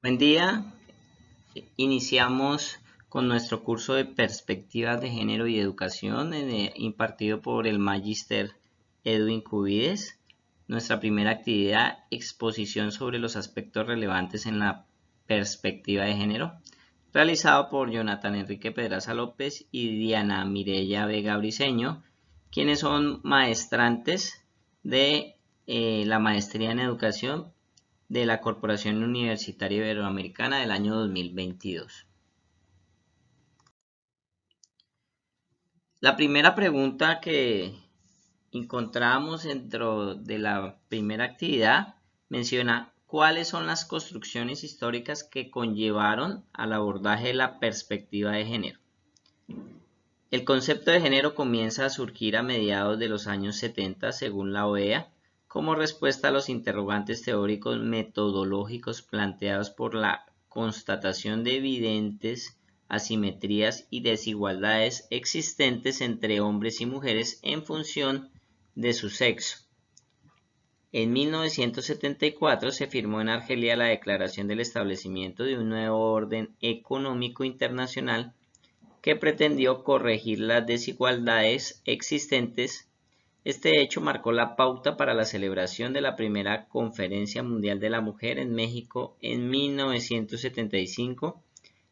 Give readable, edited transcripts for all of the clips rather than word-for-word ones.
Buen día, iniciamos con nuestro curso de Perspectivas de Género y Educación impartido por el Magíster Edwin Cubides. Nuestra primera actividad, exposición sobre los aspectos relevantes en la perspectiva de género, realizado por Jonathan Enrique Pedraza López y Diana Mireya Vega Briceño, quienes son maestrantes de la maestría en educación de la Corporación Universitaria Iberoamericana del año 2022. La primera pregunta que encontramos dentro de la primera actividad menciona cuáles son las construcciones históricas que conllevaron al abordaje de la perspectiva de género. El concepto de género comienza a surgir a mediados de los años 70 según la OEA, como respuesta a los interrogantes teóricos metodológicos planteados por la constatación de evidentes asimetrías y desigualdades existentes entre hombres y mujeres en función de su sexo. En 1974 se firmó en Argelia la Declaración del Establecimiento de un Nuevo Orden Económico Internacional que pretendió corregir las desigualdades existentes. Este hecho marcó la pauta para la celebración de la primera Conferencia Mundial de la Mujer en México en 1975.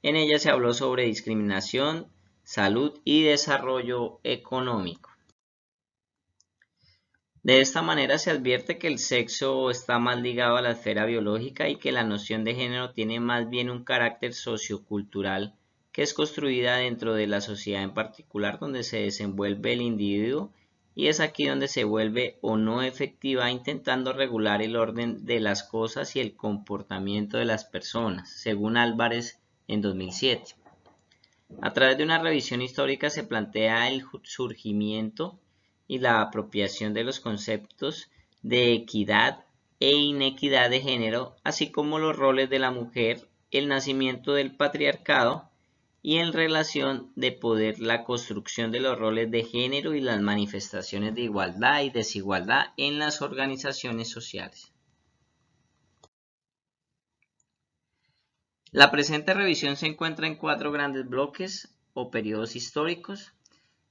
En ella se habló sobre discriminación, salud y desarrollo económico. De esta manera se advierte que el sexo está más ligado a la esfera biológica y que la noción de género tiene más bien un carácter sociocultural que es construida dentro de la sociedad en particular donde se desenvuelve el individuo, y es aquí donde se vuelve o no efectiva intentando regular el orden de las cosas y el comportamiento de las personas, según Álvarez en 2007. A través de una revisión histórica se plantea el surgimiento y la apropiación de los conceptos de equidad e inequidad de género, así como los roles de la mujer, el nacimiento del patriarcado y en relación de poder la construcción de los roles de género y las manifestaciones de igualdad y desigualdad en las organizaciones sociales. La presente revisión se encuentra en 4 grandes bloques o periodos históricos.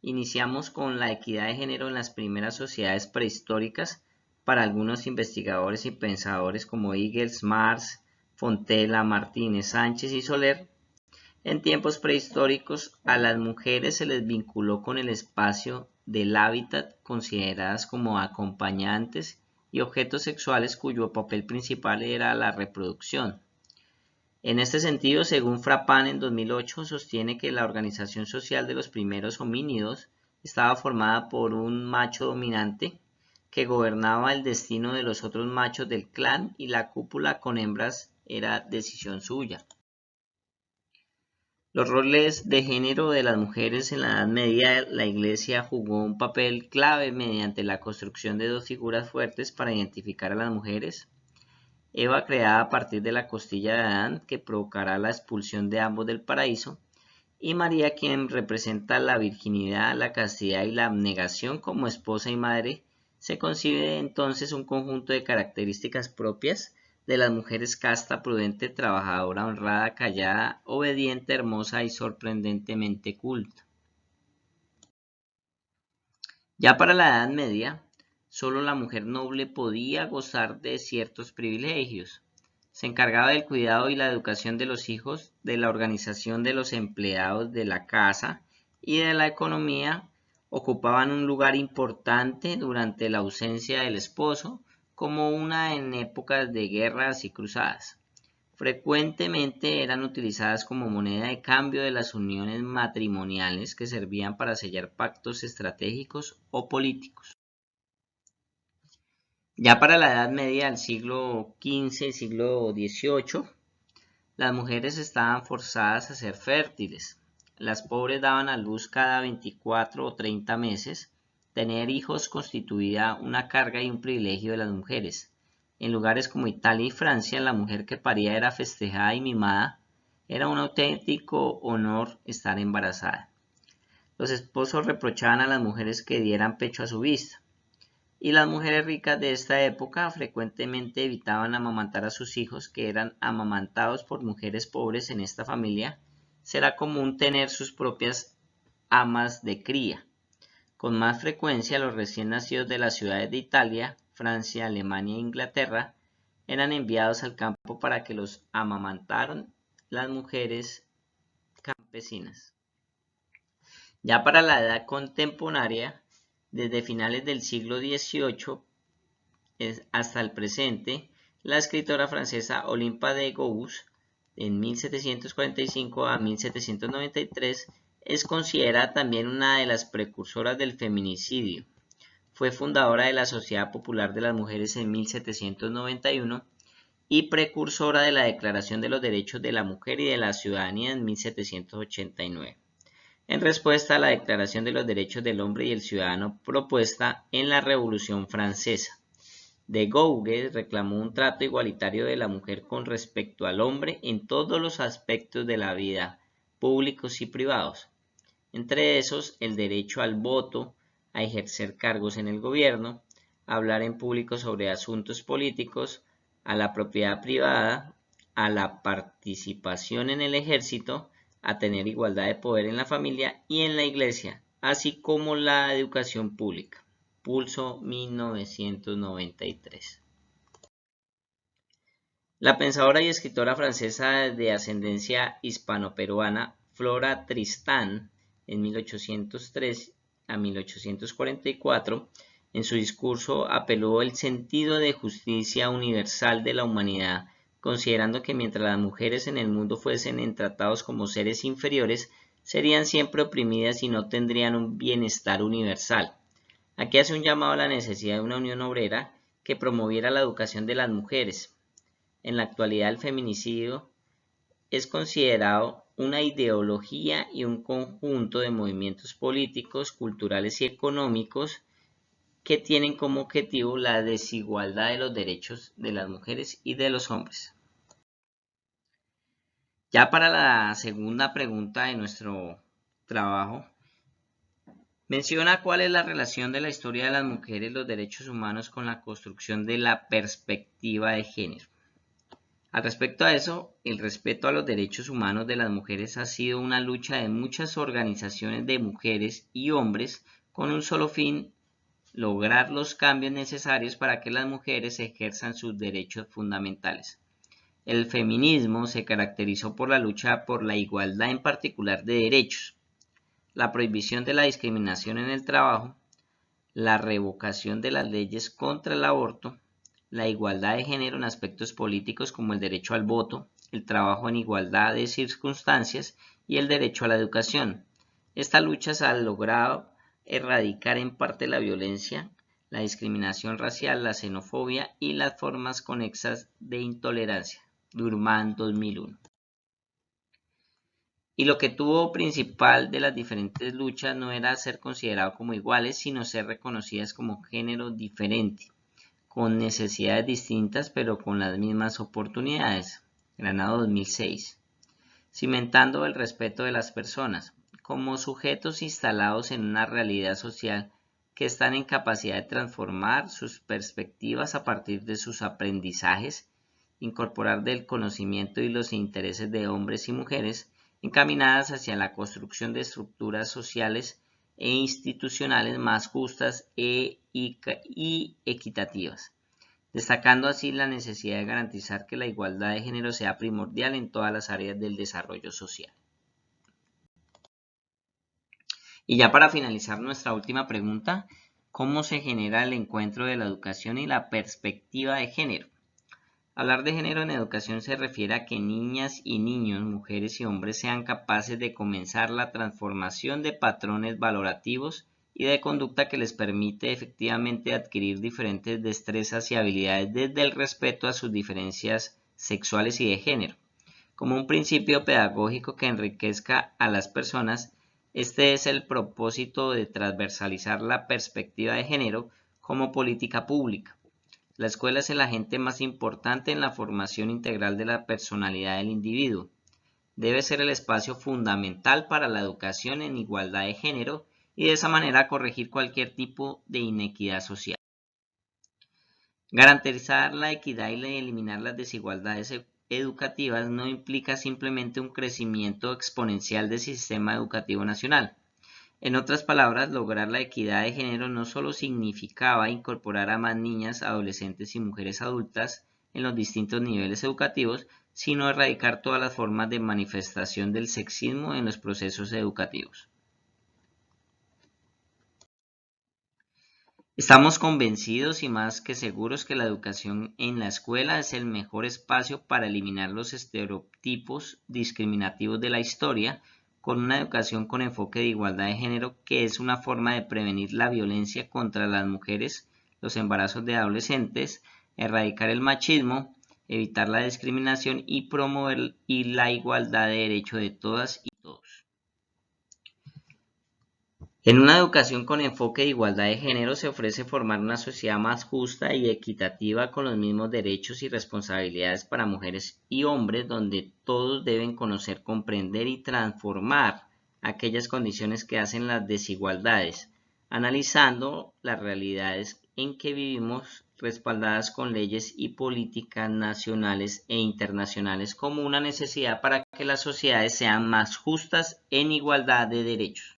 Iniciamos con la equidad de género en las primeras sociedades prehistóricas para algunos investigadores y pensadores como Eagles, Mars, Fontela, Martínez, Sánchez y Soler. En tiempos prehistóricos, a las mujeres se les vinculó con el espacio del hábitat, consideradas como acompañantes y objetos sexuales cuyo papel principal era la reproducción. En este sentido, según Frappan en 2008, sostiene que la organización social de los primeros homínidos estaba formada por un macho dominante que gobernaba el destino de los otros machos del clan y la cópula con hembras era decisión suya. Los roles de género de las mujeres en la Edad Media, la Iglesia jugó un papel clave mediante la construcción de 2 figuras fuertes para identificar a las mujeres: Eva, creada a partir de la costilla de Adán, que provocará la expulsión de ambos del paraíso, y María, quien representa la virginidad, la castidad y la abnegación como esposa y madre. Se concibe entonces un conjunto de características propias de las mujeres: casta, prudente, trabajadora, honrada, callada, obediente, hermosa y sorprendentemente culta. Ya para la Edad Media, solo la mujer noble podía gozar de ciertos privilegios. Se encargaba del cuidado y la educación de los hijos, de la organización de los empleados de la casa y de la economía. Ocupaban un lugar importante durante la ausencia del esposo, como una en épocas de guerras y cruzadas. Frecuentemente eran utilizadas como moneda de cambio de las uniones matrimoniales que servían para sellar pactos estratégicos o políticos. Ya para la Edad Media del siglo XV y siglo XVIII, las mujeres estaban forzadas a ser fértiles. Las pobres daban a luz cada 24 o 30 meses. Tener hijos constituía una carga y un privilegio de las mujeres. En lugares como Italia y Francia, la mujer que paría era festejada y mimada. Era un auténtico honor estar embarazada. Los esposos reprochaban a las mujeres que dieran pecho a su vista. y las mujeres ricas de esta época frecuentemente evitaban amamantar a sus hijos que eran amamantados por mujeres pobres. En esta familia será común tener sus propias amas de cría. Con más frecuencia, los recién nacidos de las ciudades de Italia, Francia, Alemania e Inglaterra eran enviados al campo para que los amamantaran las mujeres campesinas. Ya para la edad contemporánea, desde finales del siglo XVIII hasta el presente, la escritora francesa Olympe de Gouges, en 1745 a 1793, es considerada también una de las precursoras del feminicidio. Fue fundadora de la Sociedad Popular de las Mujeres en 1791 y precursora de la Declaración de los Derechos de la Mujer y de la Ciudadanía en 1789. En respuesta a la Declaración de los Derechos del Hombre y el Ciudadano propuesta en la Revolución Francesa, de Gouges reclamó un trato igualitario de la mujer con respecto al hombre en todos los aspectos de la vida, públicos y privados, entre esos el derecho al voto, a ejercer cargos en el gobierno, a hablar en público sobre asuntos políticos, a la propiedad privada, a la participación en el ejército, a tener igualdad de poder en la familia y en la iglesia, así como la educación pública. Pulso 1993. La pensadora y escritora francesa de ascendencia hispano-peruana Flora Tristán, en 1803 a 1844, en su discurso apeló al sentido de justicia universal de la humanidad, considerando que mientras las mujeres en el mundo fuesen tratados como seres inferiores, serían siempre oprimidas y no tendrían un bienestar universal. Aquí hace un llamado a la necesidad de una unión obrera que promoviera la educación de las mujeres. En la actualidad, el feminicidio es considerado una ideología y un conjunto de movimientos políticos, culturales y económicos que tienen como objetivo la desigualdad de los derechos de las mujeres y de los hombres. Ya para la segunda pregunta de nuestro trabajo, menciona cuál es la relación de la historia de las mujeres y los derechos humanos con la construcción de la perspectiva de género. Al respecto a eso, el respeto a los derechos humanos de las mujeres ha sido una lucha de muchas organizaciones de mujeres y hombres con un solo fin: lograr los cambios necesarios para que las mujeres ejerzan sus derechos fundamentales. El feminismo se caracterizó por la lucha por la igualdad en particular de derechos, la prohibición de la discriminación en el trabajo, la revocación de las leyes contra el aborto, la igualdad de género en aspectos políticos como el derecho al voto, el trabajo en igualdad de circunstancias y el derecho a la educación. Esta lucha se ha logrado erradicar en parte la violencia, la discriminación racial, la xenofobia y las formas conexas de intolerancia. Durman 2001. Y lo que tuvo principal de las diferentes luchas no era ser considerados como iguales, sino ser reconocidas como género diferente, con necesidades distintas pero con las mismas oportunidades. Granado 2006. Cimentando el respeto de las personas, como sujetos instalados en una realidad social que están en capacidad de transformar sus perspectivas a partir de sus aprendizajes, incorporar del conocimiento y los intereses de hombres y mujeres, encaminadas hacia la construcción de estructuras sociales e institucionales más justas y equitativas, destacando así la necesidad de garantizar que la igualdad de género sea primordial en todas las áreas del desarrollo social. Y ya para finalizar nuestra última pregunta, ¿cómo se genera el encuentro de la educación y la perspectiva de género? Hablar de género en educación se refiere a que niñas y niños, mujeres y hombres sean capaces de comenzar la transformación de patrones valorativos y de conducta que les permite efectivamente adquirir diferentes destrezas y habilidades desde el respeto a sus diferencias sexuales y de género. Como un principio pedagógico que enriquezca a las personas, este es el propósito de transversalizar la perspectiva de género como política pública. La escuela es el agente más importante en la formación integral de la personalidad del individuo. Debe ser el espacio fundamental para la educación en igualdad de género y de esa manera corregir cualquier tipo de inequidad social. Garantizar la equidad y eliminar las desigualdades educativas no implica simplemente un crecimiento exponencial del sistema educativo nacional. En otras palabras, lograr la equidad de género no solo significaba incorporar a más niñas, adolescentes y mujeres adultas en los distintos niveles educativos, sino erradicar todas las formas de manifestación del sexismo en los procesos educativos. Estamos convencidos y más que seguros que la educación en la escuela es el mejor espacio para eliminar los estereotipos discriminativos de la historia, con una educación con enfoque de igualdad de género que es una forma de prevenir la violencia contra las mujeres, los embarazos de adolescentes, erradicar el machismo, evitar la discriminación y promover la igualdad de derechos de todas y todos. En una educación con enfoque de igualdad de género se ofrece formar una sociedad más justa y equitativa con los mismos derechos y responsabilidades para mujeres y hombres, donde todos deben conocer, comprender y transformar aquellas condiciones que hacen las desigualdades, analizando las realidades en que vivimos respaldadas con leyes y políticas nacionales e internacionales como una necesidad para que las sociedades sean más justas en igualdad de derechos.